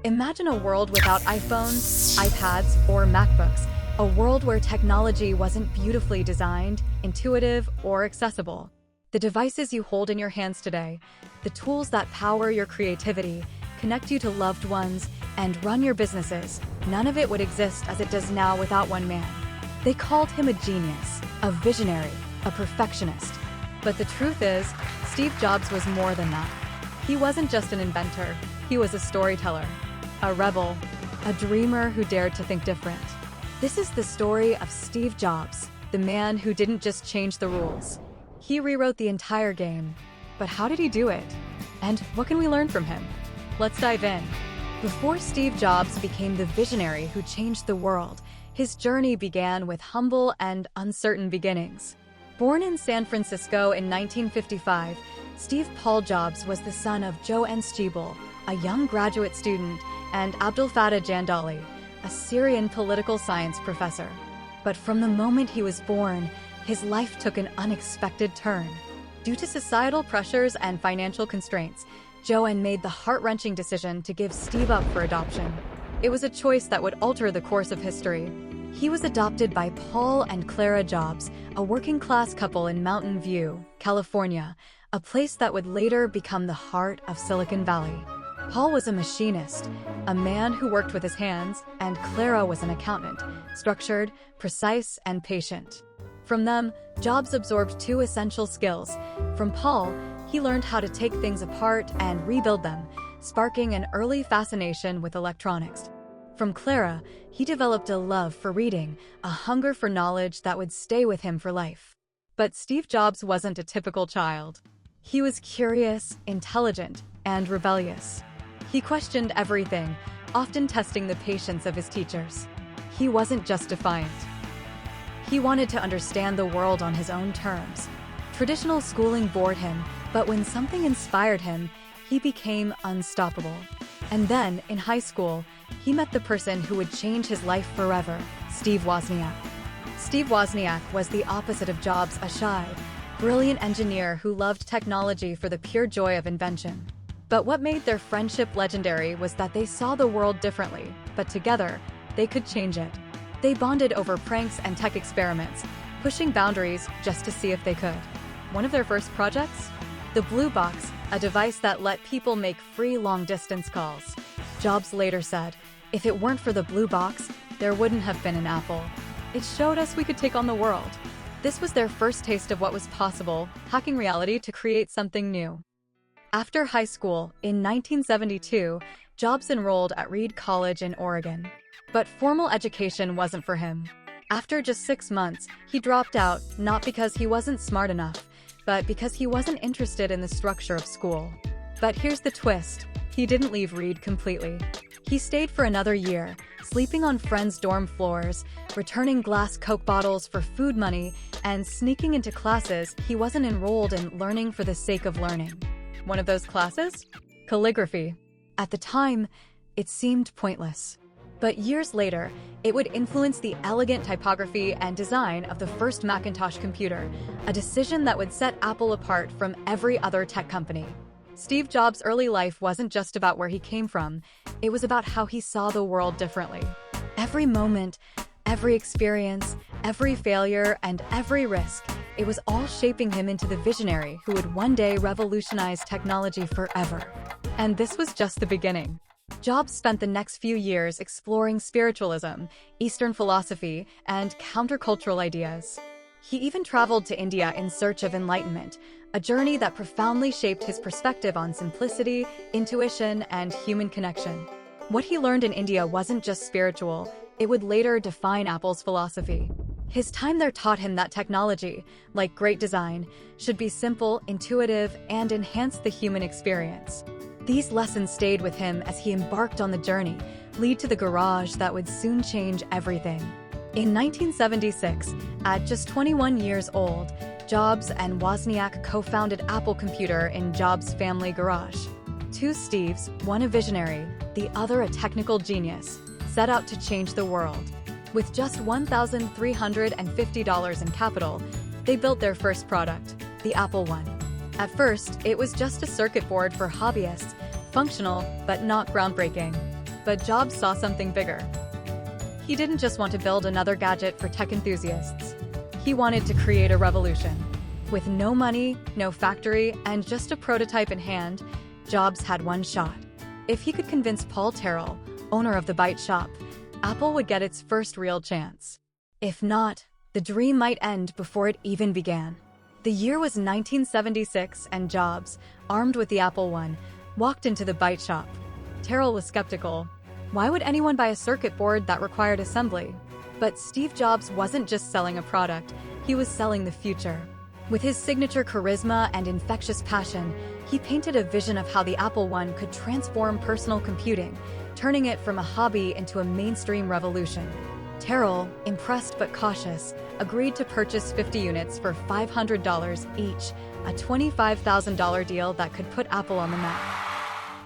Imagine a world without iPhones, iPads, or MacBooks, a world where technology wasn't beautifully designed, intuitive, or accessible. The devices you hold in your hands today, the tools that power your creativity, connect you to loved ones, and run your businesses, none of it would exist as it does now without one man. They called him a genius, a visionary, a perfectionist. But the truth is, Steve Jobs was more than that. He wasn't just an inventor, he was a storyteller, a rebel, a dreamer who dared to think different. This is the story of Steve Jobs, the man who didn't just change the rules. He rewrote the entire game. But how did he do it? And what can we learn from him? Let's dive in. Before Steve Jobs became the visionary who changed the world, his journey began with humble and uncertain beginnings. Born in San Francisco in 1955, Steve Paul Jobs was the son of Joe N. Stiebel, a young graduate student, and Abdul Fattah Jandali, a Syrian political science professor. But from the moment he was born, his life took an unexpected turn. Due to societal pressures and financial constraints, Joanne made the heart-wrenching decision to give Steve up for adoption. It was a choice that would alter the course of history. He was adopted by Paul and Clara Jobs, a working-class couple in Mountain View, California, a place that would later become the heart of Silicon Valley. Paul was a machinist, a man who worked with his hands, and Clara was an accountant, structured, precise, and patient. From them, Jobs absorbed two essential skills. From Paul, he learned how to take things apart and rebuild them, sparking an early fascination with electronics. From Clara, he developed a love for reading, a hunger for knowledge that would stay with him for life. But Steve Jobs wasn't a typical child. He was curious, intelligent, and rebellious. He questioned everything, often testing the patience of his teachers. He wasn't just defiant. He wanted to understand the world on his own terms. Traditional schooling bored him, but when something inspired him, he became unstoppable. And then, in high school, he met the person who would change his life forever, Steve Wozniak. Steve Wozniak was the opposite of Jobs, a shy, brilliant engineer who loved technology for the pure joy of invention. But what made their friendship legendary was that they saw the world differently, but together, they could change it. They bonded over pranks and tech experiments, pushing boundaries just to see if they could. One of their first projects? The Blue Box, a device that let people make free long-distance calls. Jobs later said, "If it weren't for the Blue Box, there wouldn't have been an Apple. It showed us we could take on the world." This was their first taste of what was possible, hacking reality to create something new. After high school, in 1972, Jobs enrolled at Reed College in Oregon. But formal education wasn't for him. After just 6 months, he dropped out, not because he wasn't smart enough, but because he wasn't interested in the structure of school. But here's the twist. He didn't leave Reed completely. He stayed for another year, sleeping on friends' dorm floors, returning glass Coke bottles for food money, and sneaking into classes he wasn't enrolled in, learning for the sake of learning. One of those classes? Calligraphy. At the time, it seemed pointless. But years later, it would influence the elegant typography and design of the first Macintosh computer, a decision that would set Apple apart from every other tech company. Steve Jobs' early life wasn't just about where he came from, it was about how he saw the world differently. Every moment, every experience, every failure, and every risk, it was all shaping him into the visionary who would one day revolutionize technology forever. And this was just the beginning. Jobs spent the next few years exploring spiritualism, Eastern philosophy, and countercultural ideas. He even traveled to India in search of enlightenment, a journey that profoundly shaped his perspective on simplicity, intuition, and human connection. What he learned in India wasn't just spiritual, it would later define Apple's philosophy. His time there taught him that technology, like great design, should be simple, intuitive, and enhance the human experience. These lessons stayed with him as he embarked on the journey, lead to the garage that would soon change everything. In 1976, at just 21 years old, Jobs and Wozniak co-founded Apple Computer in Jobs' family garage. Two Steves, one a visionary, the other a technical genius, set out to change the world. With just $1,350 in capital, they built their first product, the Apple I. At first, it was just a circuit board for hobbyists, functional but not groundbreaking. But Jobs saw something bigger. He didn't just want to build another gadget for tech enthusiasts. He wanted to create a revolution. With no money, no factory, and just a prototype in hand, Jobs had one shot. If he could convince Paul Terrell, owner of the Byte shop, Apple would get its first real chance. If not, the dream might end before it even began. The year was 1976, and Jobs, armed with the Apple I, walked into the Byte shop. Terrell was skeptical. Why would anyone buy a circuit board that required assembly? But Steve Jobs wasn't just selling a product, he was selling the future. With his signature charisma and infectious passion, he painted a vision of how the Apple I could transform personal computing, turning it from a hobby into a mainstream revolution. Terrell, impressed but cautious, agreed to purchase 50 units for $500 each, a $25,000 deal that could put Apple on the map.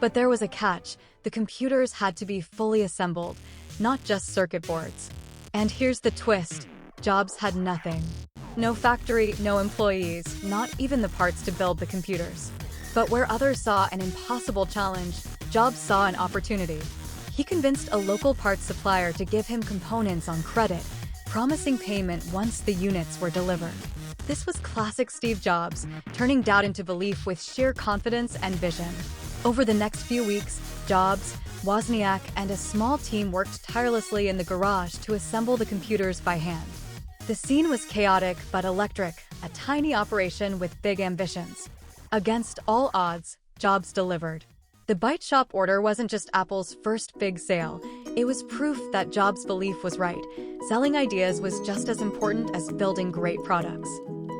But there was a catch: the computers had to be fully assembled, not just circuit boards. And here's the twist: Jobs had nothing. No factory, no employees, not even the parts to build the computers. But where others saw an impossible challenge, Jobs saw an opportunity. He convinced a local parts supplier to give him components on credit, promising payment once the units were delivered. This was classic Steve Jobs, turning doubt into belief with sheer confidence and vision. Over the next few weeks, Jobs, Wozniak, and a small team worked tirelessly in the garage to assemble the computers by hand. The scene was chaotic but electric, a tiny operation with big ambitions. Against all odds, Jobs delivered. The Byte shop order wasn't just Apple's first big sale, it was proof that Jobs' belief was right. Selling ideas was just as important as building great products.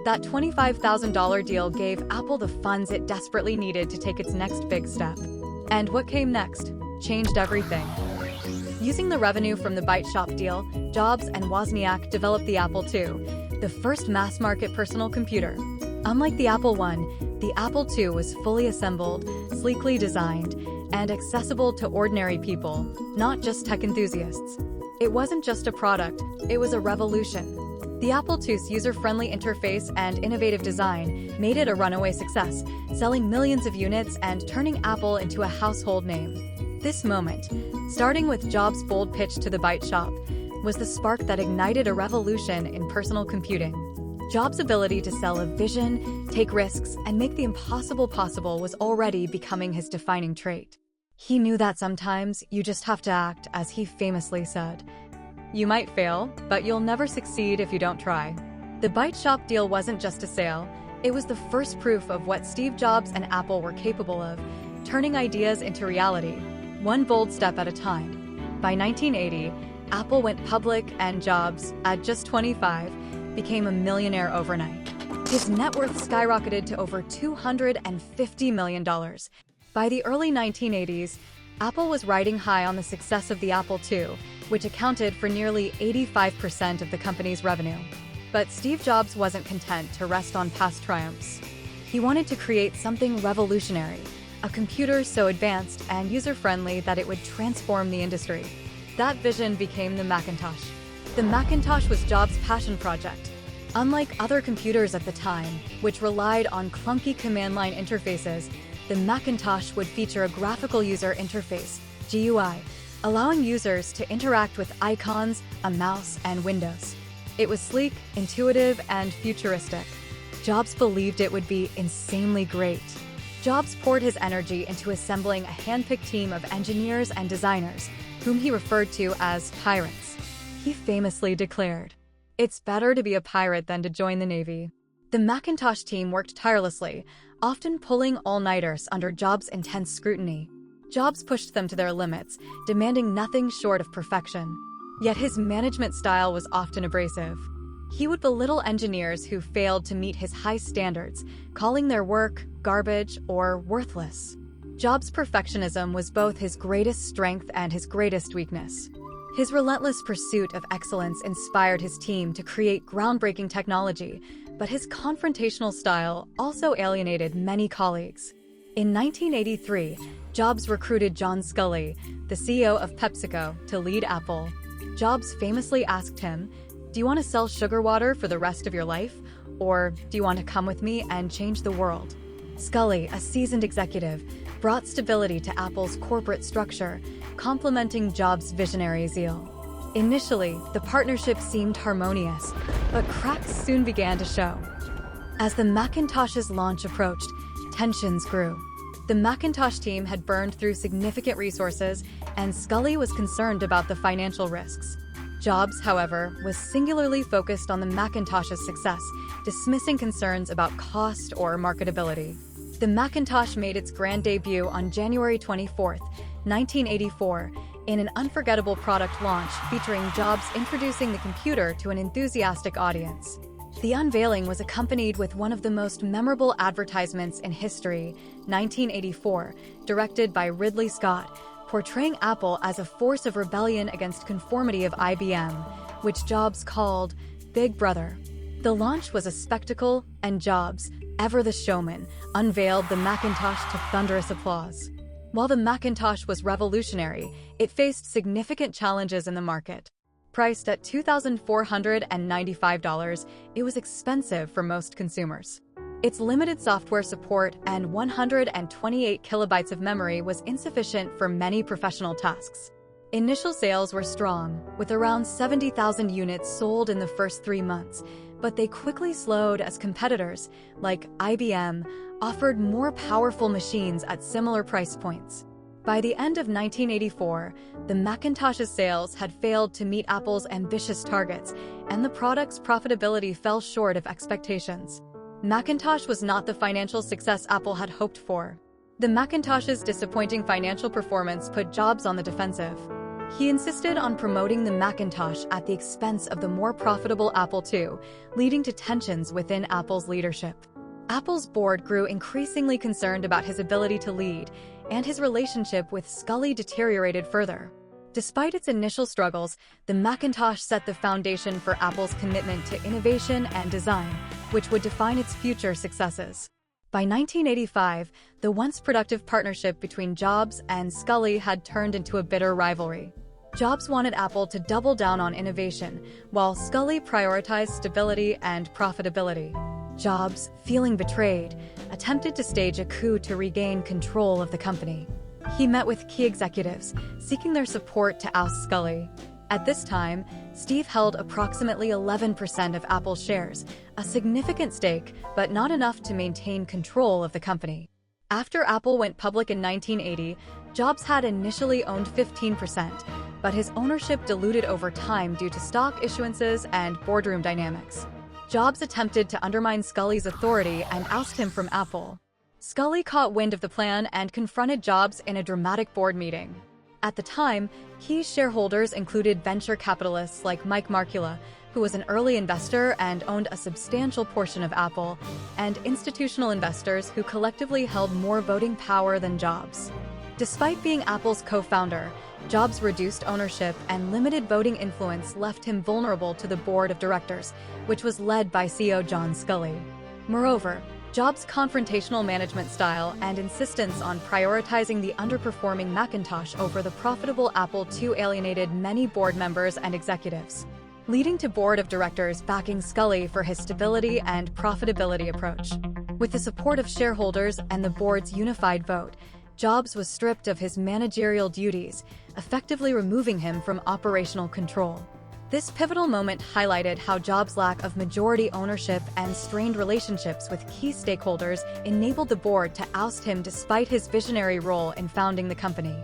That $25,000 deal gave Apple the funds it desperately needed to take its next big step. And what came next changed everything. Using the revenue from the Byte shop deal, Jobs and Wozniak developed the Apple II, the first mass-market personal computer. Unlike the Apple I, the Apple II was fully assembled, sleekly designed, and accessible to ordinary people, not just tech enthusiasts. It wasn't just a product, it was a revolution. The Apple II's user-friendly interface and innovative design made it a runaway success, selling millions of units and turning Apple into a household name. This moment, starting with Jobs' bold pitch to the Byte shop, was the spark that ignited a revolution in personal computing. Jobs' ability to sell a vision, take risks, and make the impossible possible was already becoming his defining trait. He knew that sometimes you just have to act, as he famously said. You might fail, but you'll never succeed if you don't try. The Byte shop deal wasn't just a sale, it was the first proof of what Steve Jobs and Apple were capable of, turning ideas into reality, one bold step at a time. By 1980, Apple went public and Jobs, at just 25, became a millionaire overnight. His net worth skyrocketed to over $250 million. By the early 1980s, Apple was riding high on the success of the Apple II, which accounted for nearly 85% of the company's revenue. But Steve Jobs wasn't content to rest on past triumphs. He wanted to create something revolutionary, a computer so advanced and user-friendly that it would transform the industry. That vision became the Macintosh. The Macintosh was Jobs' passion project. Unlike other computers at the time, which relied on clunky command line interfaces, the Macintosh would feature a graphical user interface, GUI, allowing users to interact with icons, a mouse, and windows. It was sleek, intuitive, and futuristic. Jobs believed it would be insanely great. Jobs poured his energy into assembling a hand-picked team of engineers and designers, whom he referred to as pirates. He famously declared, "It's better to be a pirate than to join the Navy." The Macintosh team worked tirelessly, often pulling all-nighters under Jobs' intense scrutiny. Jobs pushed them to their limits, demanding nothing short of perfection. Yet his management style was often abrasive. He would belittle engineers who failed to meet his high standards, calling their work garbage or worthless. Jobs' perfectionism was both his greatest strength and his greatest weakness. His relentless pursuit of excellence inspired his team to create groundbreaking technology, but his confrontational style also alienated many colleagues. In 1983, Jobs recruited John Sculley, the CEO of PepsiCo, to lead Apple. Jobs famously asked him, "Do you want to sell sugar water for the rest of your life? Or do you want to come with me and change the world?" Sculley, a seasoned executive, brought stability to Apple's corporate structure, complementing Jobs' visionary zeal. Initially, the partnership seemed harmonious, but cracks soon began to show. As the Macintosh's launch approached, tensions grew. The Macintosh team had burned through significant resources, and Scully was concerned about the financial risks. Jobs, however, was singularly focused on the Macintosh's success, dismissing concerns about cost or marketability. The Macintosh made its grand debut on January 24, 1984, in an unforgettable product launch featuring Jobs introducing the computer to an enthusiastic audience. The unveiling was accompanied with one of the most memorable advertisements in history, 1984, directed by Ridley Scott, portraying Apple as a force of rebellion against conformity of IBM, which Jobs called Big Brother. The launch was a spectacle, and Jobs, ever the showman, unveiled the Macintosh to thunderous applause. While the Macintosh was revolutionary, it faced significant challenges in the market. Priced at $2,495, it was expensive for most consumers. Its limited software support and 128 kilobytes of memory was insufficient for many professional tasks. Initial sales were strong, with around 70,000 units sold in the first 3 months, but they quickly slowed as competitors, like IBM, offered more powerful machines at similar price points. By the end of 1984, the Macintosh's sales had failed to meet Apple's ambitious targets, and the product's profitability fell short of expectations. Macintosh was not the financial success Apple had hoped for. The Macintosh's disappointing financial performance put Jobs on the defensive. He insisted on promoting the Macintosh at the expense of the more profitable Apple II, leading to tensions within Apple's leadership. Apple's board grew increasingly concerned about his ability to lead, and his relationship with Scully deteriorated further. Despite its initial struggles, the Macintosh set the foundation for Apple's commitment to innovation and design, which would define its future successes. By 1985, the once productive partnership between Jobs and Scully had turned into a bitter rivalry. Jobs wanted Apple to double down on innovation, while Scully prioritized stability and profitability. Jobs, feeling betrayed, attempted to stage a coup to regain control of the company. He met with key executives, seeking their support to oust Scully. At this time, Steve held approximately 11% of Apple's shares, a significant stake, but not enough to maintain control of the company. After Apple went public in 1980, Jobs had initially owned 15%, but his ownership diluted over time due to stock issuances and boardroom dynamics. Jobs attempted to undermine Scully's authority and oust him from Apple. Scully caught wind of the plan and confronted Jobs in a dramatic board meeting. At the time, key shareholders included venture capitalists like Mike Markula, who was an early investor and owned a substantial portion of Apple, and institutional investors who collectively held more voting power than Jobs. Despite being Apple's co-founder, Jobs' reduced ownership and limited voting influence left him vulnerable to the board of directors, which was led by CEO John Scully. Moreover, Jobs' confrontational management style and insistence on prioritizing the underperforming Macintosh over the profitable Apple II alienated many board members and executives, leading to board of directors backing Scully for his stability and profitability approach. With the support of shareholders and the board's unified vote, Jobs was stripped of his managerial duties, effectively removing him from operational control. This pivotal moment highlighted how Jobs' lack of majority ownership and strained relationships with key stakeholders enabled the board to oust him despite his visionary role in founding the company.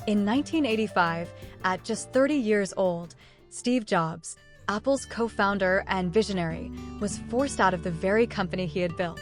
In 1985, at just 30 years old, Steve Jobs, Apple's co-founder and visionary, was forced out of the very company he had built.